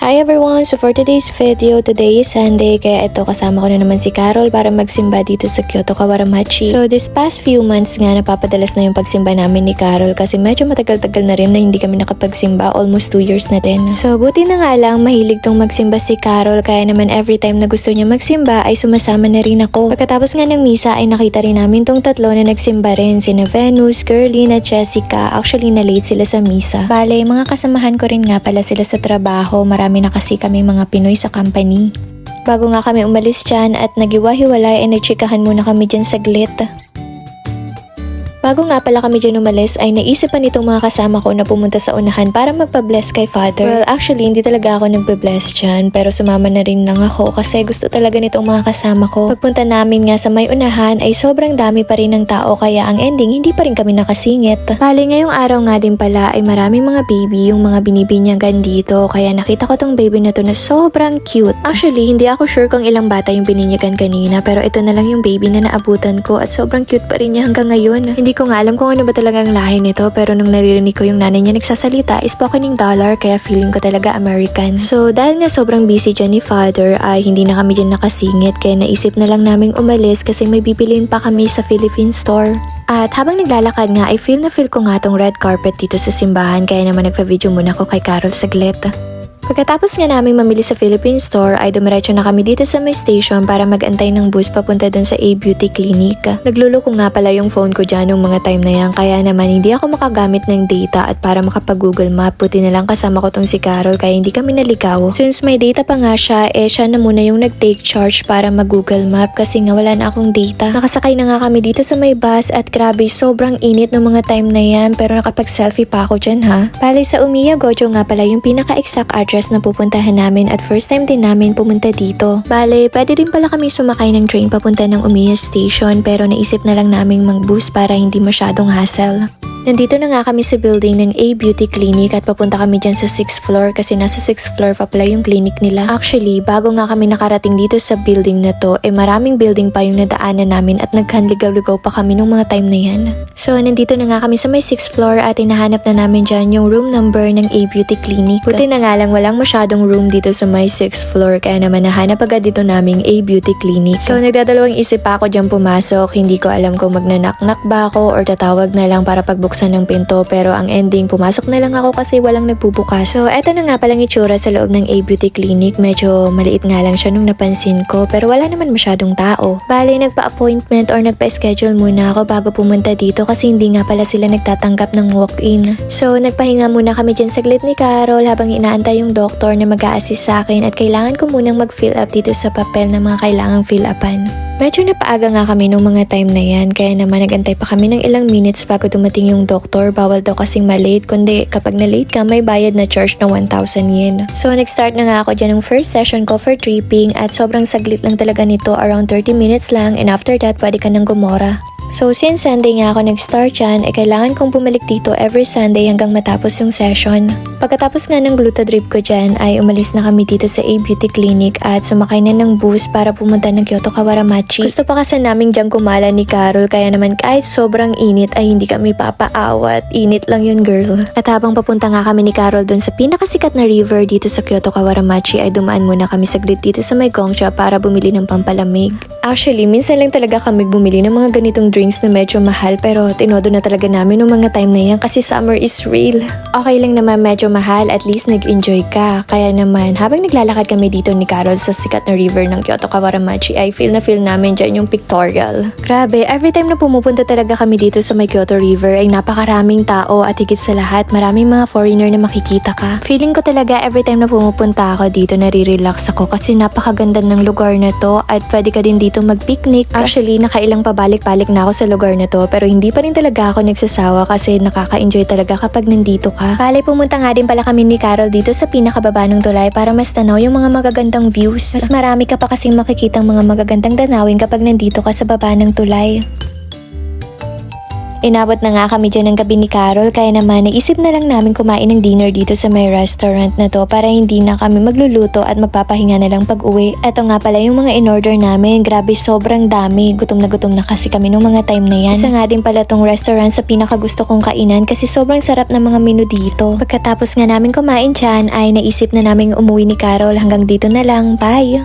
Hi everyone! So for today's video, today is Sunday kaya ito kasama ko na naman si Carol para magsimba dito sa Kyoto Kawaramachi. So this past few months nga napapadalas na yung pagsimba namin ni Carol kasi medyo matagal-tagal na rin na hindi kami nakapagsimba, almost 2 years na din. So buti na nga lang mahilig tong magsimba si Carol kaya naman every time na gusto niya magsimba ay sumasama na rin ako. Pagkatapos nga ng misa ay nakita rin namin tong tatlo na nagsimba rin, sina Venus, Curly at Jessica. Actually na late sila sa misa. Bale, mga kasamahan ko rin nga pala sila sa trabaho. Marami na kasi kami mga Pinoy sa company. Bago nga kami umalis dyan at nagiwa-hiwalay ay nagchikahan muna kami dyan saglit. Bago nga pala kami dyan umalis ay naisip pa nitong mga kasama ko na pumunta sa unahan para magpa-bless kay Father. Well, actually hindi talaga ako nagbe-bless dyan pero sumama na rin lang ako kasi gusto talaga nitong mga kasama ko. Pagpunta namin nga sa may unahan ay sobrang dami pa rin ng tao kaya ang ending hindi pa rin kami nakasingit. Bali ngayong araw nga din pala ay maraming mga baby yung mga binibinyagan dito kaya nakita ko tong baby na to na sobrang cute. Actually hindi ako sure kung ilang bata yung bininyagan kanina pero ito na lang yung baby na naabutan ko at sobrang cute pa rin niya hanggang ngayon. Hindi ko nga alam kung ano ba talagang lahi nito pero nung naririnig ko yung nanay niya nagsasalita is spoken dollar kaya feeling ko talaga American. So dahil nga sobrang busy dyan ni Father ay hindi na kami dyan nakasingit kaya naisip na lang naming umalis kasi may bibilin pa kami sa Philippine store. At habang naglalakad nga ay feel ko nga tong red carpet dito sa simbahan kaya naman nagpa-video muna ko kay Carol saglit. Pagkatapos nga namin mamili sa Philippine store ay dumiretso na kami dito sa may station para mag-antay ng bus papunta dun sa A-Beauty Clinic. Nagluloko nga pala yung phone ko dyan nung mga time na yan kaya naman hindi ako makagamit ng data at para makapag-Google Map buti na lang kasama ko tong si Carol kaya hindi kami naligaw. Since may data pa nga siya siya na muna yung nag-take charge para mag-Google Map kasi nga wala na akong data. Nakasakay na nga kami dito sa may bus at grabe sobrang init ng mga time na yan pero nakapag-selfie pa ako dyan ha. Bali sa Umiya Gojo nga pala yung pinaka-exact address na pupuntahan namin at first time din namin pumunta dito. Bale, pwede din pala kami sumakay ng train papunta ng Umiya Station pero naisip na lang naming mag-bus para hindi masyadong hassle. Nandito na nga kami sa building ng A-Beauty Clinic at papunta kami dyan sa 6th floor kasi nasa 6th floor pa pala yung clinic nila. Actually, bago nga kami nakarating dito sa building na to, maraming building pa yung nadaanan namin at nagkanligaw-ligaw pa kami nung mga time na yan. So, nandito na nga kami sa may 6th floor at hinahanap na namin dyan yung room number ng A-Beauty Clinic. Buti na nga lang walang masyadong room dito sa may 6th floor kaya naman nahanap agad dito naming A-Beauty Clinic. So, nagdadalawang isip pa ako dyan pumasok. Hindi ko alam kung magna-knock-knock ba ako or tatawag na lang para pagbuksan ng pinto pero ang ending pumasok na lang ako kasi walang nagbubukas. So eto na nga palang itsura sa loob ng A-Beauty Clinic. Medyo maliit nga lang siya nung napansin ko pero wala naman masyadong tao. Bale nagpa-appointment or nagpa-schedule muna ako bago pumunta dito kasi hindi nga pala sila nagtatanggap ng walk-in. So nagpahinga muna kami dyan saglit ni Carol habang inaantay yung doktor na mag-a-assist sa akin at kailangan ko munang mag-fill up dito sa papel na mga kailangang fill upan. Medyo napaaga nga kami nung mga time na yan kaya naman nagantay pa kami ng ilang minutes bago dumating yung doktor. Bawal daw kasing malate kundi kapag na-late ka may bayad na charge ng 1,000 yen. So nag-start na nga ako dyan ng first session ko for tripping at sobrang saglit lang talaga nito, around 30 minutes lang and after that pwede ka nang gumora. So since Sunday nga ako nag-start dyan, kailangan kong bumalik dito every Sunday hanggang matapos yung session. Pagkatapos nga ng glutadrip ko dyan ay umalis na kami dito sa A-Beauty Clinic at sumakay na ng bus para pumunta ng Kyoto Kawaramachi. Gusto pa kasi namin dyan kumala ni Carol kaya naman kahit sobrang init ay hindi kami papaawat. Init lang yun girl. At habang papunta nga kami ni Carol dun sa pinakasikat na river dito sa Kyoto Kawaramachi ay dumaan muna kami saglit dito sa may Gongsha para bumili ng pampalamig. Actually, minsan lang talaga kami bumili ng mga ganitong drinks na medyo mahal pero tinodo na talaga namin nung mga time na yan kasi summer is real. Okay lang naman medyo mahal, at least nag-enjoy ka. Kaya naman habang naglalakad kami dito ni Carol sa sikat na river ng Kyoto Kawaramachi ay feel namin dyan yung pictorial. Grabe, every time na pumupunta talaga kami dito sa may Kyoto River ay napakaraming tao at higit sa lahat maraming mga foreigner na makikita ka. Feeling ko talaga every time na pumupunta ako dito nare-relax ako kasi napakaganda ng lugar na to at pwede ka din dito mag-picnic. Actually, nakailang pabalik-balik na ako sa lugar na to pero hindi pa rin talaga ako nagsasawa kasi nakaka-enjoy talaga kapag nandito ka. Bale, pumunta nga din pala kami ni Carol dito sa pinakababa ng tulay para mas tanaw yung mga magagandang views. Mas marami ka pa kasing makikitang mga magagandang danawin kapag nandito ka sa baba ng tulay. Inabot na nga kami dyan ng gabi ni Carol, kaya naman naisip na lang namin kumain ng dinner dito sa may restaurant na to para hindi na kami magluluto at magpapahinga na lang pag-uwi. Eto nga pala yung mga in-order namin, grabe sobrang dami, gutom na kasi kami nung mga time na yan. Isa nga din pala tong restaurant sa pinakagusto kong kainan kasi sobrang sarap ng mga menu dito. Pagkatapos nga namin kumain dyan ay naisip na namin umuwi ni Carol, hanggang dito na lang, bye!